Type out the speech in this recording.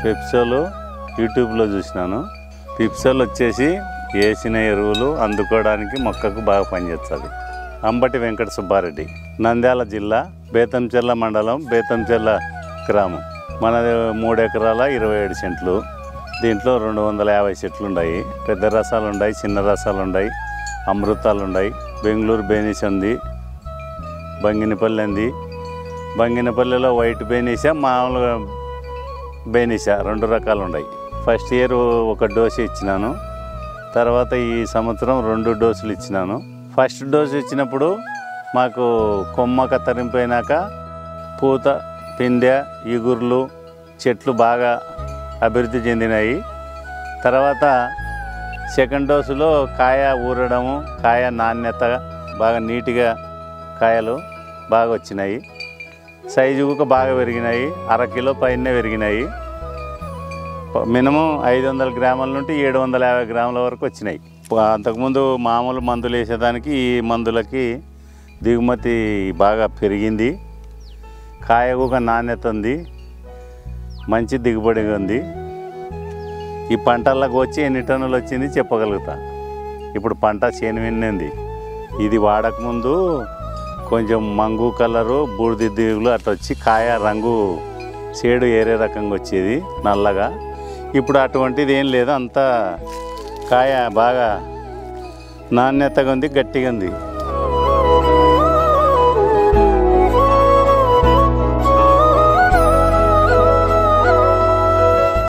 పెప్సోలు యూట్యూబ్లో చూసినాను. పిప్సోలు వచ్చేసి వేసిన ఎరువులు అందుకోవడానికి మొక్కకు బాగా పనిచేస్తుంది. అంబటి వెంకట సుబ్బారెడ్డి, నంద్యాల జిల్లా, బేతంచెర్ల మండలం, బేతంచెర్ల గ్రామం. మనది 3 ఎకరాల 27 సెంట్లు. దీంట్లో 250 చెట్లు ఉన్నాయి. పెద్ద రసాలు ఉన్నాయి, చిన్న రసాలు ఉన్నాయి, అమృతాలు ఉన్నాయి. బెంగళూరు బేనిస ఉంది, బంగినపల్లి ఉంది. బంగినపల్లిలో వైట్ బేనిస, మామూలుగా బేనిస 2 రకాలు ఉన్నాయి. ఫస్ట్ ఇయర్ 1 డోసు ఇచ్చినాను. తర్వాత ఈ సంవత్సరం 2 డోసులు ఇచ్చినాను. ఫస్ట్ డోసు ఇచ్చినప్పుడు మాకు కొమ్మ కత్తరింపోయినాక పూత, పిందె, ఇగుర్లు, చెట్లు బాగా అభివృద్ధి చెందినాయి. తర్వాత సెకండ్ డోసులో కాయ ఊరడము, కాయ నాణ్యత బాగా నీట్గా కాయలు బాగా వచ్చినాయి. సైజు కూడా బాగా పెరిగినాయి. 1/2 కిలో పైనే పెరిగినాయి. మినిమం 500 గ్రాముల నుండి 750 గ్రాముల వరకు వచ్చినాయి. అంతకుముందు మామూలు మందులు వేసేదానికి ఈ మందులకి దిగుమతి బాగా పెరిగింది. కాయ కూడా నాణ్యత ఉంది, మంచి దిగుబడి ఉంది. ఈ పంటలకు వచ్చి ఎన్ని టన్నులు వచ్చింది చెప్పగలుగుతా. ఇప్పుడు పంట చేనువిన్నింది. ఇది వాడకముందు కొంచెం మంగు కలరు, బూడిద దిగులు అట్లా వచ్చి కాయ రంగు షేడు ఏరే రకంగా వచ్చేది నల్లగా. ఇప్పుడు అటువంటిది ఏం లేదు. అంతా కాయ బాగా నాణ్యతగా ఉంది, గట్టిగా ఉంది.